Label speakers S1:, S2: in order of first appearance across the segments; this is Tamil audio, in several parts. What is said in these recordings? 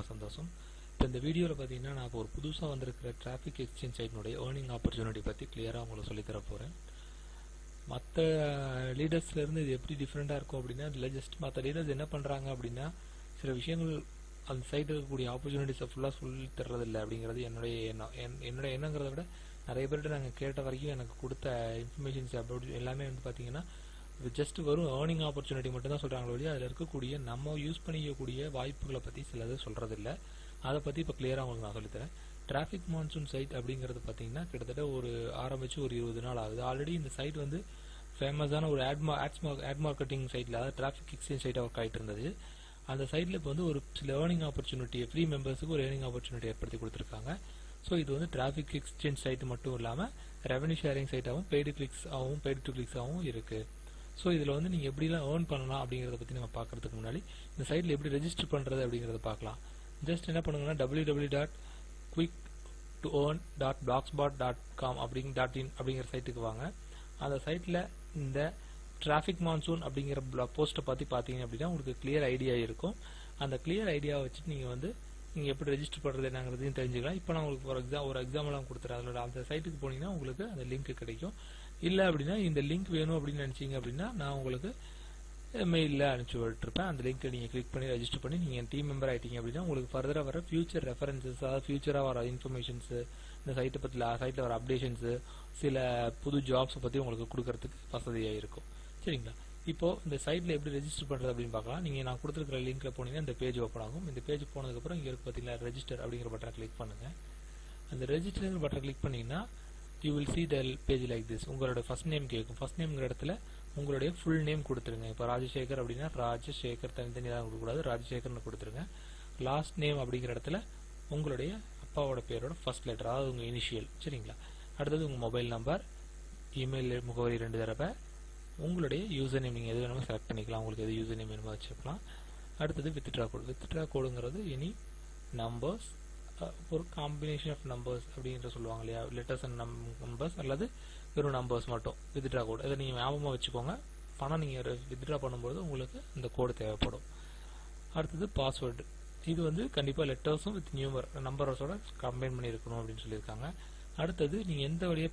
S1: ரொம்ப சந்தோஷம். இப்போ இந்த வீடியோவில் பார்த்தீங்கன்னா நான் ஒரு புதுசாக வந்திருக்கிற டிராஃபிக் எக்ஸ்சேஞ்ச் சைட்னுடைய ஏர்னிங் ஆப்பர்ச்சுனிட்டி பற்றி கிளியராக உங்களுக்கு சொல்லித்தர போகிறேன். மற்ற லீடர்ஸ்லேருந்து இது எப்படி டிஃப்ரெண்ட்டாக இருக்கும் அப்படின்னா, இதில் ஜஸ்ட் மற்ற லீடர்ஸ் என்ன பண்ணுறாங்க அப்படின்னா, சில விஷயங்கள் அந்த சைட்டில் இருக்கக்கூடிய ஆப்பர்ச்சுனிட்டிஸை ஃபுல்லாக சொல்லி தர்றதில்லை அப்படிங்கிறது என்னுடைய எண்ணம். என்னுடைய எண்ணங்கிறத விட நிறைய பேர்கிட்ட நாங்கள் கேட்ட வரைக்கும் எனக்கு கொடுத்த இன்ஃபர்மேஷன்ஸ் அப்படி எல்லாமே வந்து பார்த்தீங்கன்னா இது ஜஸ்ட் வரும் ஏர்னிங் ஆப்பர்ச்சுனிட்டி மட்டும் தான் சொல்கிறாங்களோ இல்லையா, அதில் இருக்கக்கூடிய நம்ம யூஸ் பண்ணிக்கக்கூடிய வாய்ப்புகளை பற்றி சிலது சொல்கிறதில்ல. அதை பற்றி இப்போ கிளியராக உங்களுக்கு நான் சொல்லித்தரேன். டிராஃபிக் மான்சூன் சைட் அப்படிங்கிறது பார்த்தீங்கன்னா கிட்டத்தட்ட ஒரு ஆரம்பித்து ஒரு 20 நாள் ஆகுது. ஆல்ரெடி இந்த சைட் வந்து ஃபேமஸான ஒரு ஆட் மார்க்கெட்டிங் சைட்டில், அதாவது டிராஃபிக் எக்ஸ்சேஞ்ச் சைட்டாக ஒர்க் ஆகிட்டு இருந்தது. அந்த சைட்டில் இப்போ வந்து ஒரு சில ஏர்னிங் ஆப்பர்ச்சுனிட்டியை ஃப்ரீ மெம்பர்ஸுக்கு ஒரு ஏர்னிங் ஆப்பர்ச்சுனிட்டி ஏற்படுத்தி கொடுத்துருக்காங்க. ஸோ இது வந்து டிராஃபிக் எக்ஸ்சேஞ்ச் சைட் மட்டும் இல்லாமல் ரெவன்யூ ஷேரிங் சைட்டாகவும் பெய்டு டு கிளிக்ஸாகவும் இருக்குது. ஸோ இதில் வந்து நீங்கள் எப்படிலாம் ஏர்ன் பண்ணலாம் அப்படிங்கிறத பற்றி நம்ம பார்க்குறதுக்கு முன்னாடி இந்த சைட்டில் எப்படி ரெஜிஸ்டர் பண்ணுறது அப்படிங்கிறத பார்க்கலாம். ஜஸ்ட் என்ன பண்ணுங்கன்னா www.quick2earn.blogspot.com அப்படிங்கிற சைட்டுக்கு வாங்க. அந்த சைட்டில் இந்த டிராஃபிக் மான்சூன் அப்படிங்கிற போஸ்ட்டை பற்றி பார்த்தீங்க அப்படின்னா உங்களுக்கு கிளியர் ஐடியா இருக்கும். அந்த கிளியர் ஐடியாவை வச்சுட்டு நீங்கள் எப்படி ரெஜிஸ்டர் பண்ணுறது என்னங்கிறதையும் தெரிஞ்சுக்கலாம். இப்போ நான் உங்களுக்கு ஒரு எக்ஸாம்பிளாக கொடுத்துறேன். அதோட அந்த சைட்டுக்கு போனீங்கன்னா உங்களுக்கு அந்த லிங்க் கிடைக்கும். இல்லை அப்படின்னா இந்த லிங்க் வேணும் அப்படின்னு நினச்சிங்க அப்படின்னா நான் உங்களுக்கு மெயிலில் அனுப்பிச்சி விட்டுருப்பேன். அந்த லிங்க்கை நீங்கள் கிளிக் பண்ணி ரெஜிஸ்டர் பண்ணி நீங்கள் டீம் மெம்பர் ஆகிட்டீங்க அப்படின்னா உங்களுக்கு ஃபர்தராக வர ஃபியூச்சர் ரெஃபரன்சஸ், அதாவது ஃபியூச்சராக வர இன்ஃபர்மேஷன்ஸு, இந்த சைட்டில் வர அப்டேஷன்ஸு, சில புது ஜாப்ஸை பற்றி உங்களுக்கு கொடுக்கறதுக்கு வசதியாக இருக்கும். சரிங்களா? இப்போது இந்த சைட்டில் எப்படி ரெஜிஸ்டர் பண்ணுறது அப்படின்னு பார்க்கலாம். நீங்கள் நான் கொடுத்துருக்கிற லிங்க்கில் போனீங்கன்னா இந்த பேஜ் ஓப்பன் ஆகும். இந்த பேஜ் போனதுக்கப்புறம் இங்கே இருக்கு பார்த்தீங்களா, ரெஜிஸ்டர் அப்படிங்கிற பட்டனை கிளிக் பண்ணுங்கள். அந்த ரெஜிஸ்டர் பட்டனை கிளிக் பண்ணிங்கன்னா you will see the page like this. உங்களோட ஃபர்ஸ்ட் நேம் கேட்கும். ஃபர்ஸ்ட் நேம்ங்கிற இடத்துல உங்களுடைய ஃபுல் நேம் கொடுத்துருங்க. இப்போ ராஜசேகர் அப்படின்னா ராஜசேகர் தனித்தனியாக கொடுக்கக்கூடாது, ராஜசேகர்னு கொடுத்துருங்க. லாஸ்ட் நேம் அப்படிங்கிற இடத்துல உங்களுடைய அப்பாவோட பேரோட ஃபர்ஸ்ட் லெட்டர், அதாவது உங்கள் இனிஷியல். சரிங்களா? அடுத்தது உங்கள் மொபைல் நம்பர், இமெயில் முகவரி 2 தடவை, உங்களுடைய யூசர் நேம் நீங்கள் எது வேணுமோ செலக்ட் பண்ணிக்கலாம். உங்களுக்கு எது யூசர் நேம் வேணுமோ வச்சுக்கலாம். அடுத்தது வித்ட்ரா கோடு. வித்ட்ரா கோடுங்கிறது எனி நம்பர்ஸ், ஒரு காம்பினேஷன் ஆஃப் நம்பர்ஸ் அப்படின்ற சொல்லுவாங்க இல்லையா, லெட்டர்ஸ் அண்ட் நம்பர்ஸ் அல்லது வெறும் நம்பர்ஸ் மட்டும் வித்ட்ரா கோடு. அதை நீங்கள் ஞாபகமாக வச்சுக்கோங்க. பணம் நீங்கள் வித்ட்ரா பண்ணும்போது உங்களுக்கு இந்த கோடு தேவைப்படும். அடுத்தது பாஸ்வேர்டு. இது வந்து கண்டிப்பாக லெட்டர்ஸும் வித் நம்பர்ஸோட கம்பைன் பண்ணி இருக்கணும் அப்படின்னு சொல்லியிருக்காங்க. அடுத்தது நீங்கள் எந்த வழியாக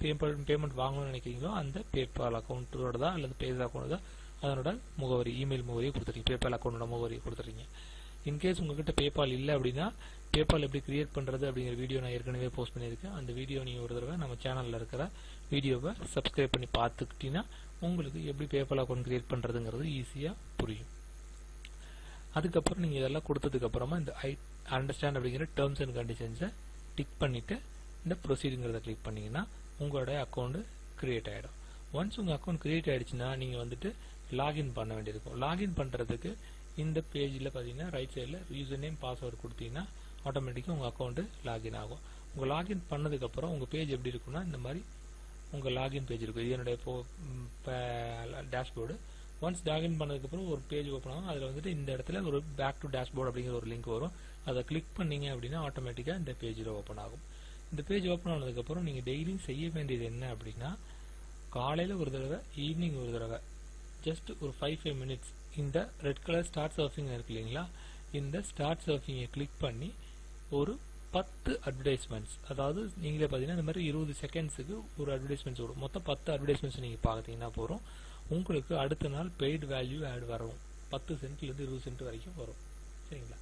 S1: பேமெண்ட் வாங்கணும்னு நினைக்கிறீங்களோ அந்த பேபால் அக்கௌண்ட்டோட தான் அல்லது பேஸ் அக்கௌண்ட் தான் அதனோட முகவரி, இமெயில் முகவரியை கொடுத்துருக்கீங்க, பேபால் அக்கௌண்டோட முகவரியை கொடுத்துருக்கீங்க. இன்கேஸ் உங்ககிட்ட பேபால் இல்லை அப்படின்னா பேபால் எப்படி கிரியேட் பண்ணுறது அப்படிங்கிற வீடியோ நான் ஏற்கனவே போஸ்ட் பண்ணியிருக்கேன். அந்த வீடியோ நீங்கள் ஒரு தடவை நம்ம சேனலில் இருக்கிற வீடியோவை சப்ஸ்கிரைப் பண்ணி பார்த்துக்கிட்டீங்கன்னா உங்களுக்கு எப்படி பேபால் அக்கௌண்ட் கிரியேட் பண்ணுறதுங்கிறது ஈஸியாக புரியும். அதுக்கப்புறம் நீங்கள் இதெல்லாம் கொடுத்ததுக்கப்புறமா இந்த அண்டர்ஸ்டாண்ட் அப்படிங்கிற டேர்ம்ஸ் அண்ட் கண்டிஷன்ஸை டிக் பண்ணிவிட்டு இந்த ப்ரொசீடுங்கிறத கிளிக் பண்ணிங்கன்னா உங்களுடைய அக்கௌண்ட் கிரியேட் ஆகிடும். ஒன்ஸ் உங்கள் அக்கௌண்ட் கிரியேட் ஆகிடுச்சுன்னா நீங்கள் வந்துட்டு லாகின் பண்ண வேண்டியிருக்கும். லாகின் பண்ணுறதுக்கு இந்த பேஜில் பார்த்தீங்கன்னா ரைட் சைடில் யூசர் நேம் பாஸ்வேர்டு கொடுத்தீங்கன்னா ஆட்டோமேட்டிக்காக உங்கள் அக்கௌண்ட்டு லாகின் ஆகும். உங்கள் லாகின் பண்ணதுக்கப்புறம் உங்கள் பேஜ் எப்படி இருக்குன்னா இந்த மாதிரி உங்கள் லாகின் பேஜ் இருக்கும். இது என்னுடைய டேஷ்போர்டு. ஒன்ஸ் லாகின் பண்ணதுக்கப்புறம் ஒரு பேஜ் ஓப்பன் ஆகும். அதில் வந்துட்டு இந்த இடத்துல ஒரு பேக் டு டேஷ்போர்டு அப்படிங்கிற ஒரு லிங்க் வரும். அதை கிளிக் பண்ணீங்க அப்படின்னா ஆட்டோமேட்டிக்காக இந்த பேஜில் ஓப்பன் ஆகும். இந்த பேஜ் ஓப்பன் ஆனதுக்கப்புறம் நீங்கள் டெய்லியும் செய்ய வேண்டியது என்ன அப்படின்னா, காலையில் ஒரு தடவை, ஈவினிங் ஒரு தடவை, ஜஸ்ட் ஒரு 5 மினிட்ஸ் இந்த ரெட் கலர் ஸ்டார்ட் சர்ஃபிங் இருக்கு இல்லைங்களா, இந்த ஸ்டார்ட் சர்ஃபிங்கை கிளிக் பண்ணி ஒரு 10 அட்வர்டைஸ்மெண்ட்ஸ், அதாவது நீங்களே பார்த்தீங்கன்னா இந்த மாதிரி 20 செகண்ட்ஸுக்கு ஒரு அட்வர்டைஸ்மெண்ட்ஸ் வரும். மொத்தம் 10 அட்வர்டைஸ்மெண்ட்ஸ் நீங்கள் பார்த்தீங்கன்னா போகிறோம். உங்களுக்கு அடுத்த நாள் பெய்டு வேல்யூ ஆட் வரும். 10 சென்ட்லேருந்து 20 சென்ட் வரைக்கும் வரும். சரிங்களா?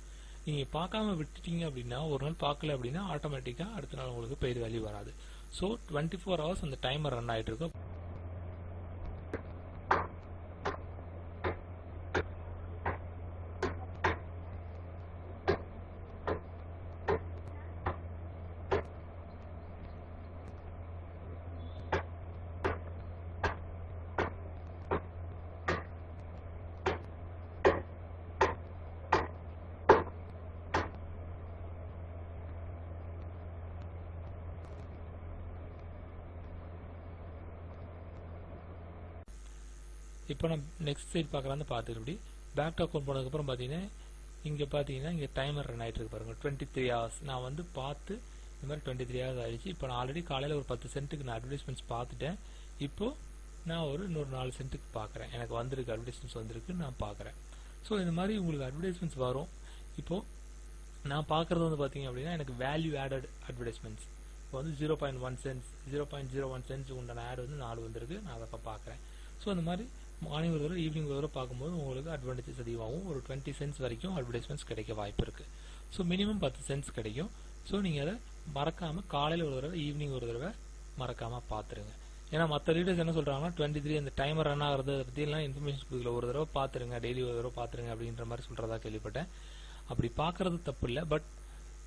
S1: நீங்கள் பார்க்காம விட்டுட்டீங்க அப்படின்னா, ஒரு நாள் பார்க்கல அப்படின்னா ஆட்டோமேட்டிக்காக அடுத்த நாள் உங்களுக்கு பெய்டு வேல்யூ வராது. ஸோ 24 hours அந்த டைமர் ரன் ஆகிட்டு இருக்கும். இப்போ நான் நெக்ஸ்ட் சைட் பார்க்கலான்னு பார்த்துக்கிட்டு பேக் டு அக்கௌண்ட் போனதுக்கப்புறம் பார்த்தீங்கன்னா இங்கே டைமர் ரன் ஆகிட்டு இருக்கு பாருங்கள், 23 hours. நான் வந்து பார்த்து இந்த மாதிரி 23 hours ஆயிடுச்சு. இப்போ நான் ஆல்ரெடி காலையில் ஒரு 10 சென்ட்டுக்கு நான் அட்வர்டைஸ்மெண்ட்ஸ் பார்த்துட்டேன். இப்போது நான் இன்னொரு 4 சென்ட்டுக்கு பார்க்குறேன். எனக்கு வந்திருக்கு, அட்வர்டைஸ்மெண்ட்ஸ் வந்திருக்கு, நான் பார்க்குறேன். ஸோ இந்த மாதிரி உங்களுக்கு அட்வர்டைஸ்மெண்ட்ஸ் வரும். இப்போது நான் பார்க்குறது வந்து பார்த்தீங்க அப்படின்னா எனக்கு வேல்யூ ஆடட் அட்வர்டைஸ்மெண்ட்ஸ் இப்போ வந்து 0.1 சென்ஸ் 0.01 சென்ஸ் உண்டான ஆட் வந்து 4 வந்திருக்கு. நான் அதை இப்போ பார்க்குறேன். ஸோ அந்த மாதிரி மார்னிங் ஒரு தடவை ஈவினிங் ஒரு தடவை பார்க்கும்போது உங்களுக்கு அட்வான்டேஜஸ் அதிகமாகும். ஒரு 20 சென்ஸ் வரைக்கும் அட்வர்டைஸ்மெண்ட்ஸ் கிடைக்க வாய்ப்பு இருக்குது. ஸோ மினிமம் 10 சென்ஸ் கிடைக்கும். ஸோ நீங்கள் அதை மறக்காமல் காலையில் ஒரு தடவை ஈவினிங் ஒரு தடவை மறக்காமல் பார்த்துருங்க. ஏன்னா மற்ற ரீடர்ஸ் என்ன சொல்கிறாங்கன்னா 23 அந்த டைமர் ரன் ஆகிறது அதை பற்றியெல்லாம் இன்ஃபர்மேஷன் கொடுக்கல. ஒரு தடவை பார்த்துருங்க, டெய்லி ஒரு தடவை பார்த்துருங்க அப்படின்ற மாதிரி சொல்கிறதா கேள்விப்பட்டேன். அப்படி பார்க்குறது தப்பு இல்லை, பட்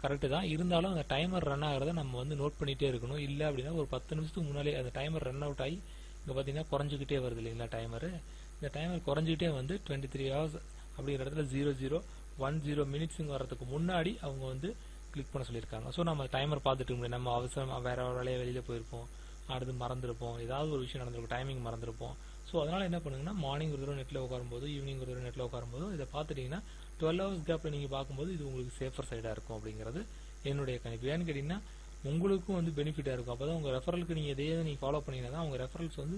S1: கரெக்டு தான். இருந்தாலும் அந்த டைமர் ரன் ஆகிறத நம்ம வந்து நோட் பண்ணிகிட்டே இருக்கணும். இல்லை அப்படின்னா ஒரு 10 நிமிஷத்துக்கு முன்னாலே அந்த டைமர் ரன் அவுட் ஆகி இங்கே பார்த்தீங்கன்னா குறைஞ்சிக்கிட்டே வருது இல்லைங்களா டைமரு. இந்த டைமர் குறைஞ்சிக்கிட்டே வந்து 23 hours அப்படிங்கிற இடத்துல 0010 மினிட்ஸுங்க வரதுக்கு முன்னாடி அவங்க வந்து கிளிக் பண்ண சொல்லியிருக்காங்க. ஸோ நம்ம டைமர் பார்த்துட்டு முடியும். நம்ம அவசரம் வேற வேலையை வெளியில் போயிருப்போம், அடுத்து மறந்துருப்போம், ஏதாவது ஒரு விஷயம் நடந்திருக்கும், டைமிங் மறந்துருப்போம். ஸோ அதனால் என்ன பண்ணுங்கன்னா மார்னிங் ஒரு தடவை நெட்டில் உட்காரும்போது ஈவினிங் ஒரு தடவை நெட்டில் உட்காரும்போது இதை பார்த்துட்டிங்கன்னா 12 hours கேப்பில் நீங்கள் பார்க்கும்போது இது உங்களுக்கு சேஃபர் சைடாக இருக்கும் அப்படிங்கிறது என்னுடைய கணிப்பு. ஏன்னு கேட்டிங்கன்னா உங்களுக்கும் வந்து பெனிஃபிட்டாக இருக்கும். அப்போ தான் உங்கள் ரெஃபரலுக்கு நீங்கள் இதையே நீங்கள் ஃபாலோ பண்ணிங்கன்னா தான் அவங்க ரெஃபரல்ஸ் வந்து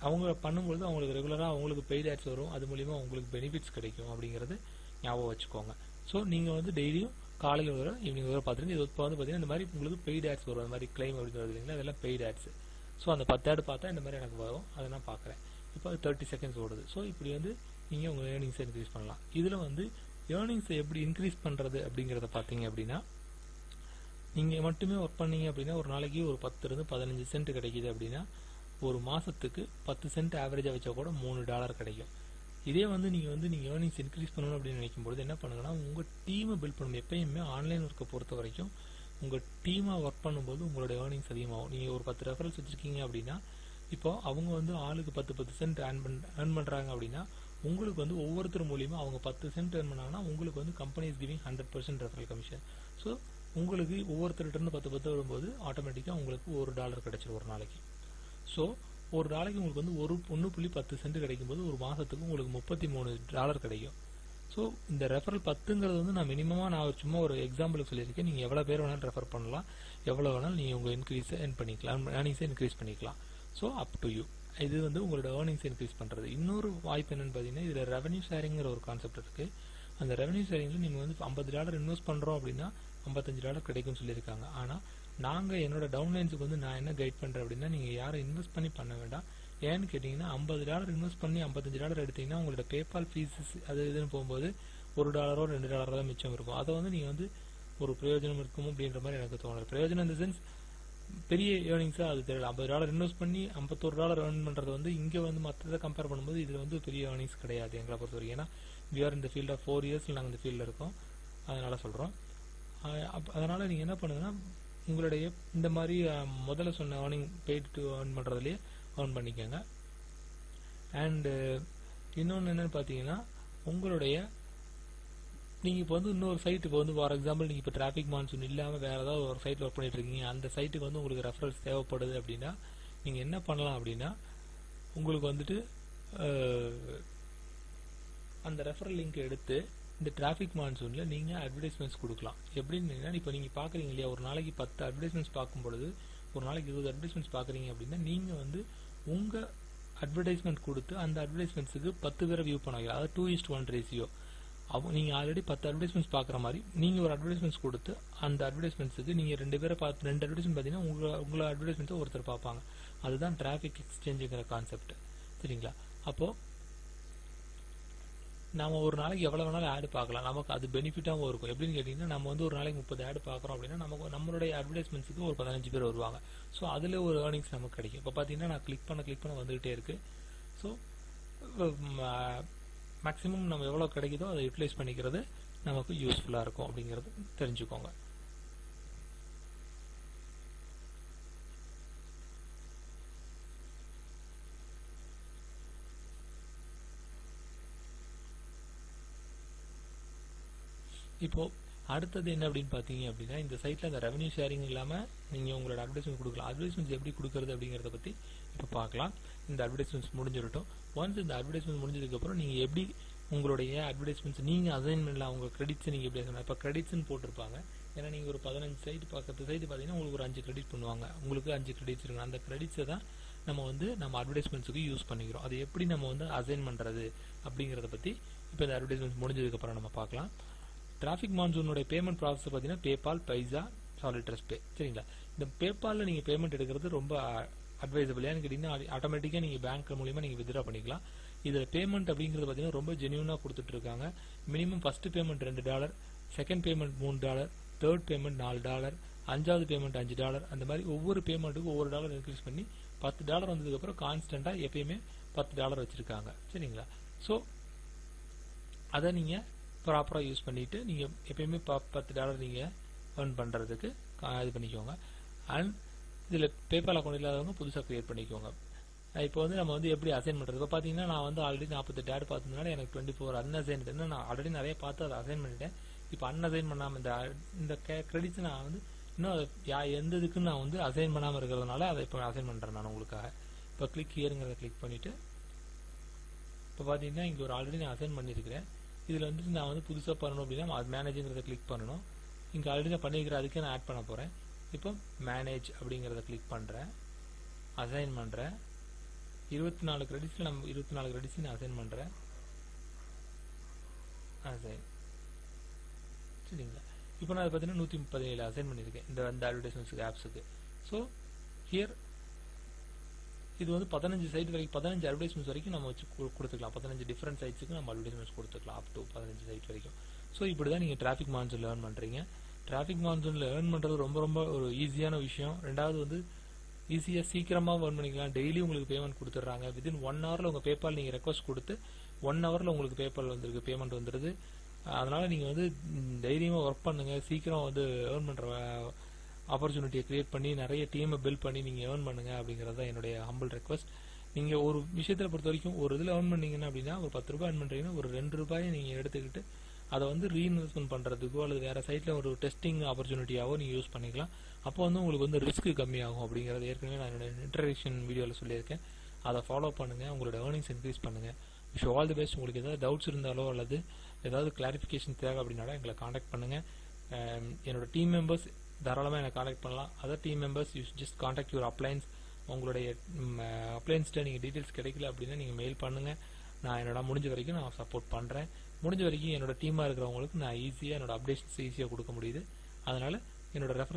S1: அவங்க பண்ணும்போது அவங்களுக்கு ரெகுலராக அவங்களுக்கு பெய்ட் ஆட்ஸ் வரும். அது மூலிமா உங்களுக்கு பெனிஃபிட்ஸ் கிடைக்கும் அப்படிங்கிறது ஞாபகம் வச்சுக்கோங்க. ஸோ நீங்கள் வந்து டெய்லியும் காலையில் ஒரு ஈவினிங் ஒரு பார்த்துட்டு இது இப்போ வந்து பார்த்தீங்கன்னா இந்த மாதிரி உங்களுக்கு பெய்ட் ஆட்ஸ் வரும். அந்த மாதிரி கிளைம் அப்படின்னு வருது இல்லைங்களா, அதெல்லாம் பெய்ட் ஆட்ஸ். ஸோ அந்த 10 ஆட் பார்த்தா இந்த மாதிரி எனக்கு வரும், அதை நான் பார்க்குறேன். இப்போ 30 செகண்ட்ஸ் ஓடுது. ஸோ இப்படி வந்து நீங்கள் உங்கள் ஏர்னிங்ஸை இன்க்ரீஸ் பண்ணலாம். இதில் வந்து ஏர்னிங்ஸை எப்படி இன்க்ரீஸ் பண்ணுறது அப்படிங்கிறத பார்த்தீங்க அப்படின்னா நீங்கள் மட்டுமே ஒர்க் பண்ணீங்க அப்படின்னா ஒரு நாளைக்கு ஒரு 10 to 15 சென்ட் கிடைக்கிது அப்படின்னா ஒரு மாதத்துக்கு 10 சென்ட் ஆவரேஜாக வச்சா கூட $3 கிடைக்கும். இதே வந்து நீங்கள் ஏர்னிங்ஸ் இன்க்ரீஸ் பண்ணணும் அப்படின்னு நினைக்கும்போது என்ன பண்ணுங்கன்னா உங்கள் டீமை பில்ட் பண்ணணும். எப்பயுமே ஆன்லைன் ஒர்க்கை பொறுத்த வரைக்கும் உங்கள் டீமாக ஒர்க் பண்ணும்போது உங்களோட ஏர்னிங்ஸ் அதிகமாகும். நீங்கள் ஒரு 10 ரெஃபரல்ஸ் வச்சுருக்கீங்க அப்படின்னா இப்போ அவங்க வந்து ஆளுக்கு 10 சென்ட் ஏர்ன் பண்ணுறாங்க அப்படின்னா உங்களுக்கு வந்து ஒவ்வொருத்தர் மூலியமாக அவங்க 10 சென்ட் ஏர்ன் பண்ணாங்கன்னா உங்களுக்கு வந்து company is giving 100% referral commission. So உங்களுக்கு ஒவ்வொருத்தர்கிட்ட 10 வரும்போது ஆட்டோமேட்டிக்காக உங்களுக்கு $1 கிடைச்சிடும் ஒரு நாளைக்கு. ஸோ ஒரு நாளைக்கு உங்களுக்கு வந்து 1.10 சென்ட் கிடைக்கும்போது ஒரு மாதத்துக்கு உங்களுக்கு $33 கிடைக்கும். ஸோ இந்த ரெஃபரல் 10ங்கிறது வந்து நான் மினிமமாக நான் சும்மா ஒரு எக்ஸாம்பிளுக்கு சொல்லியிருக்கேன். நீங்கள் எவ்வளோ பேர் வேணாலும் ரெஃபர் பண்ணலாம், எவ்வளோ வேணாலும் நீங்கள் உங்கள் இன்க்ரீஸை ஏர்னிங்ஸை இன்க்ரீஸ் பண்ணிக்கலாம். So up to you. இது வந்து உங்களோட ஏர்னிங்ஸ் இன்க்ரீஸ் பண்ணுறது. இன்னொரு வாய்ப்பு என்னென்னு பார்த்தீங்கன்னா இதில் ரெவன்யூ ஷேரிங்கிற ஒரு கான்செப்ட் இருக்குது. அந்த ரெவன்யூ ஷேரிங்கில் நீங்கள் வந்து $50 இன்வெஸ்ட் பண்ணுறோம் அப்படின்னா $55 கிடைக்கும்னு சொல்லியிருக்காங்க. ஆனால் நாங்கள் என்னோட டவுன்லைன்ஸுக்கு வந்து நான் என்ன கைட் பண்ணுறேன் அப்படின்னா நீங்கள் யாரும் இன்வெஸ்ட் பண்ணி பண்ண வேண்டாம். ஏன்னு கேட்டிங்கன்னா $50 இன்வெஸ்ட் பண்ணி $55 எடுத்திங்கன்னா உங்களோட பேபால் ஃபீஸஸ் அது இதுன்னு போகும்போது $1 $2 தான் மிச்சம் இருக்கும். அதை வந்து நீங்கள் வந்து ஒரு பிரயோஜனம் இருக்கும் அப்படின்ற மாதிரி எனக்கு தோணுது. பிரயோஜனம் இந்த சென்ஸ் பெரிய ஏர்னிங்ஸாக அது தெரியல. $50 இன்வெஸ்ட் பண்ணி $51 ஏர்ன் பண்ணுறது வந்து இங்கே வந்து மற்றதை கம்பேர் பண்ணும்போது இதில் வந்து பெரிய ஏர்னிங்ஸ் கிடையாது எங்களை பொறுத்த வரைக்கும். ஏன்னா வி ஆர் இந்த ஃபீல்ட் 4 years நாங்கள் இந்த ஃபீல்டில் இருக்கோம், அதனால் சொல்கிறோம். அதனால் நீங்கள் என்ன பண்ணுங்கன்னா உங்களுடைய இந்த மாதிரி முதல்ல சொன்ன ஏர்னிங் பெய்ட் டு ஏர்ன் பண்ணுறதுலேயே ஏர்ன் பண்ணிக்கோங்க. அண்டு இன்னொன்று என்னென்னு பார்த்தீங்கன்னா உங்களுடைய நீங்கள் இப்போ வந்து இன்னொரு சைட்டு இப்போ வந்து ஃபார் எக்ஸாம்பிள் நீங்கள் இப்போ டிராஃபிக் மான்சூன் இல்லாமல் வேறு ஏதாவது ஒரு சைட்டில் ஒர்க் பண்ணிட்டு இருக்கீங்க, அந்த சைட்டுக்கு வந்து உங்களுக்கு ரெஃபரன்ஸ் தேவைப்படுது அப்படின்னா நீங்கள் என்ன பண்ணலாம் அப்படின்னா உங்களுக்கு வந்துட்டு அந்த ரெஃபரல் லிங்க் எடுத்து இந்த டிராஃபிக் மான்சூனில் நீங்கள் அட்வர்டைஸ்மெண்ட்ஸ் கொடுக்கலாம். எப்படின்னா இப்போ நீங்கள் பார்க்குறீங்க இல்லையா, ஒரு நாளைக்கு 10 அட்வர்டைஸ்மெண்ட்ஸ் பார்க்கும்பொழுது ஒரு நாளைக்கு 20 அட்வர்டைஸ்மெண்ட்ஸ் பார்க்குறீங்க அப்படின்னா நீங்கள் வந்து உங்கள் அட்வர்டைஸ்மெண்ட் கொடுத்து அந்த அட்வர்டைஸ்மெண்ட்ஸுக்கு 10 பேரை வியூ பண்ண வைக்கலாம். அதாவது 2:1 ரேஷியோ. நீங்கள் ஆல்ரெடி 10 அட்வர்டைஸ்மெண்ட்ஸ் பார்க்குற மாதிரி நீங்கள் ஒரு அட்வர்டைஸ்மெண்ட்ஸ் கொடுத்து அந்த அட்வர்டைஸ்மெண்ட்ஸுக்கு நீங்கள் 2 பேரை பார்த்து 2 அட்வர்டைஸ்மெண்ட் பார்த்தீங்கன்னா உங்களை அட்வர்டைஸ்மெண்ட்ஸை ஒருத்தர் பார்ப்பாங்க. அதுதான் டிராஃபிக் எக்ஸ்சேஞ்சுங்கிற கான்செப்ட். சரிங்களா? அப்போது நம்ம ஒரு நாளைக்கு எவ்வளோ வேணாலும் ஆட் பார்க்கலாம், நமக்கு அது பெனிஃபிட்டாகவும் இருக்கும். எப்படின்னு கேட்டிங்கன்னா நம்ம வந்து ஒரு நாளைக்கு 30 ஆட் பார்க்குறோம் அப்படின்னா நம்மளுடைய அட்வர்டைஸ்மெண்ட்ஸுக்கு ஒரு 15 பேர் வருவாங்க. ஸோ அதில் ஒரு ஏர்னிங்ஸ் நமக்கு கிடைக்கும். இப்போ பார்த்தீங்கன்னா நான் கிளிக் பண்ண வந்துகிட்டே இருக்குது. ஸோ மேக்ஸிமம் நம்ம எவ்வளோ கிடைக்குதோ அதை யூட்டிலைஸ் பண்ணிக்கிறது நமக்கு யூஸ்ஃபுல்லாக இருக்கும் அப்படிங்கிறது தெரிஞ்சுக்கோங்க. இப்போது அடுத்தது என்ன அப்படின்னு பார்த்தீங்க அப்படின்னா இந்த சைட்டில் அந்த ரெவன்யூ ஷேரிங் இல்லாமல் நீங்கள் உங்களோட அட்வர்டைஸ்மெண்ட் கொடுக்கலாம். அட்வர்டைஸ்மெண்ட்ஸ் எப்படி கொடுக்குறது அப்படிங்கிறத பற்றி இப்போ பார்க்கலாம். இந்த அட்வர்டைஸ்மெண்ட்ஸ் முடிஞ்சிடட்டும். ஒன்ஸ் இந்த அட்வர்டைஸ்மெண்ட் முடிஞ்சதுக்கப்புறம் நீங்கள் எப்படி உங்களுடைய அட்வர்டைஸ்மெண்ட்ஸ் நீங்கள் அசைன்மெண்ட்டில் அவங்க கிரெடிட்ஸ் நீங்கள் எப்படி அசைன் இப்போ கிரெடிட்ஸ்ன்னு போட்டிருப்பாங்க. ஏன்னா நீங்கள் ஒரு 15 சைட்டு பார்க்குறது சைட்டு பார்த்தீங்கன்னா உங்களுக்கு ஒரு 5 கிரெடிட் பண்ணுவாங்க. உங்களுக்கு 5 கிரெடிட்ஸ் இருக்கு. அந்த கிரெடிட்ஸை தான் நம்ம அட்வர்டைஸ்மெண்ட்ஸுக்கு யூஸ் பண்ணிக்கிறோம். அது எப்படி நம்ம வந்து அசைன் பண்ணுறது அப்படிங்கிறத பற்றி இப்போ இந்த அட்வர்டைஸ்மெண்ட்ஸ் முடிஞ்சதுக்கப்புறம் நம்ம பார்க்கலாம். டிராஃபிக் மான்சூனுடைய பேமெண்ட் ப்ராசஸ் பார்த்தீங்கன்னா பேபால், பைசா, சாலிட் ட்ரஸ்ட் பே. சரிங்களா? இந்த பேபாலில் நீங்கள் பேமெண்ட் எடுக்கிறது ரொம்ப அட்வைசபிள். ஏன்னு கேட்டிங்கன்னா ஆட்டோமேட்டிக்காக நீங்கள் பேங்க் மூலியமாக நீங்கள் வித்ட்ரா பண்ணிக்கலாம். இதில் பேமெண்ட் அப்படிங்கிறது பார்த்தீங்கன்னா ரொம்ப ஜென்யூனாக கொடுத்துட்டு இருக்காங்க. Minimum first payment $2, second payment $3, third payment $4, அஞ்சாவது பேமெண்ட் $5, அந்த மாதிரி ஒவ்வொரு பேமெண்ட்டுக்கும் ஒவ்வொரு டாலர் இன்க்ரீஸ் பண்ணி $10 வந்ததுக்கப்புறம் கான்ஸ்டண்ட்டாக எப்பயுமே $10 வச்சுருக்காங்க. சரிங்களா? ஸோ அதை நீங்கள் ப்ராப்பராக யூஸ் பண்ணிவிட்டு நீங்கள் எப்பயுமே $10 நீங்கள் ஏர்ன் பண்ணுறதுக்கு இது பண்ணிக்கோங்க. அண்ட் இதில் பேபால் அக்கௌண்ட் இல்லாதவங்க புதுசாக க்ரியேட் பண்ணிக்கோங்க. இப்போ வந்து நம்ம வந்து எப்படி அசைன் பண்ணுறது? இப்போ பார்த்தீங்கன்னா நான் வந்து ஆல்ரெடி 48 ஆட் பார்த்ததுனால எனக்கு 24 அன்அசைன். நான் ஆல்ரெடி நிறைய பார்த்து அதை அசைன் பண்ணிட்டேன். இப்போ அன்அசைன் பண்ணாமல் இந்த கிரெடிட்ஸ் நான் வந்து இன்னும் எந்த இதுக்குன்னு நான் வந்து அசைன் பண்ணாமல் இருக்கிறதுனால அதை இப்போ அசைன் பண்ணுறேன் நான் உங்களுக்காக. இப்போ கிளிக் ஹியருங்கிறத கிளிக் பண்ணிவிட்டு இப்போ பார்த்தீங்கன்னா இங்கே ஒரு ஆல்ரெடி நான் அசைன் பண்ணியிருக்கிறேன். இதில் வந்து நான் வந்து புதுசாக பண்ணணும் அப்படின்னா அது மேனேஜுங்கிறத கிளிக் பண்ணணும். இங்கே ஆல்ரெடி நான் பண்ணியிருக்கிறேன், அதுக்கே நான் ஆட் பண்ண போகிறேன். இப்போ மேனேஜ் அப்படிங்கிறத கிளிக் பண்ணுறேன், அசைன் பண்ணுறேன். 24 கிரெடிட்ஸில் நம்ம 24 கிரெடிட்ஸ் நான் அசைன் பண்ணுறேன். அசைன். சரிங்களா? இப்போ நான் பார்த்தீங்கன்னா 137 அசைன் பண்ணியிருக்கேன் இந்த அட்வர்டைஸ்மெண்ட்ஸுக்கு, ஆப்ஸுக்கு. ஸோ ஹியர் இது வந்து 15 சைட் வரைக்கும் 15 அட்வர்டைஸ்மெண்ட்ஸ் வரைக்கும் நம்ம வச்சு கொடுத்துக்கலாம். 15 டிஃப்ரெண்ட் சைட்ஸுக்கு நம்ம அட்வர்டைஸ்மெண்ட்ஸ் கொடுத்துக்கலாம், அப் டு 15 சைட் வரைக்கும். ஸோ இப்படி தான் நீங்கள் டிராஃபிக் மான்சூனில் ஏர்ன் பண்ணுறீங்க. டிராஃபிக் மான்சூனில் ஏர்ன் பண்ணுறது ரொம்ப ரொம்ப ஒரு ஈஸியான விஷயம். ரெண்டாவது வந்து ஈஸியாக சீக்கிரமாக ஏர்ன் பண்ணிக்கலாம். டெய்லி உங்களுக்கு பேமெண்ட் கொடுத்துட்றாங்க. வித்தின் 1 ஹவரில் உங்கள் பேபால் நீங்கள் ரெக்வஸ்ட் கொடுத்து 1 ஹவரில் உங்களுக்கு பேபால் வந்துருக்கு, பேமெண்ட் வந்துடுது. அதனால் நீங்கள் வந்து தைரியமாக ஒர்க் பண்ணுங்கள். சீக்கிரம் வந்து ஏர்ன் பண்ணுற ஆப்பர்ச்சுனிட்டியை கிரியேட் பண்ணி நிறைய டீமை பில்ட் பண்ணி நீங்கள் ஏர்ன் பண்ணுங்க அப்படிங்கிறது தான் என்னுடைய ஹம்பிள் ரெக்வஸ்ட். நீங்கள் ஒரு விஷயத்தில் பொறுத்த வரைக்கும் ஒரு இதில் ஏர்ன் பண்ணீங்கன்னா அப்படின்னா ஒரு $10 ஏர்ன் பண்ணுறீங்கன்னா ஒரு $2 நீங்கள் எடுத்துக்கிட்டு அதை வந்து ரீஇன்வெஸ்ட்மெண்ட் பண்ணுறதுக்கோ அல்லது வேறு சைட்டில் ஒரு டெஸ்டிங் ஆப்பர்ச்சுனிட்டியாகவோ நீங்கள் யூஸ் பண்ணிக்கலாம். அப்போ வந்து உங்களுக்கு வந்து ரிஸ்க் கம்மியாகும் அப்படிங்கிறது ஏற்கனவே நான் என்னோட இன்ட்ரடக்ஷன் வீடியோவில் சொல்லியிருக்கேன். அதை ஃபாலோ பண்ணுங்கள், உங்களோட ஏர்னிங்ஸ் இன்க்ரீஸ் பண்ணுங்கள். Wish all the best. உங்களுக்கு ஏதாவது டவுட்ஸ் இருந்தாலோ அல்லது ஏதாவது கிளாரிஃபிகேஷன் தேவை அப்படின்னாலும் எங்களை காண்டாக்ட் பண்ணுங்கள். என்னோட டீம் மெம்பர்ஸ் தாராளமாக என்னை காண்டாக்ட் பண்ணலாம். Other team members you just contact your appliance. உங்களுடைய அப்ளைன்ஸ்கிட்ட நீங்கள் டீட்டெயில்ஸ் கிடைக்கல அப்படின்னா நீங்கள் மெயில் பண்ணுங்கள். நான் என்னோட முடிஞ்ச வரைக்கும் நான் சப்போர்ட் பண்ணுறேன். முடிஞ்ச வரைக்கும் என்னோட டீமாக இருக்கிறவங்களுக்கு நான் ஈஸியாக என்னோட அப்டேஷன்ஸ் ஈஸியாக கொடுக்க முடியுது. அதனால் என்னோட ரெஃபரல்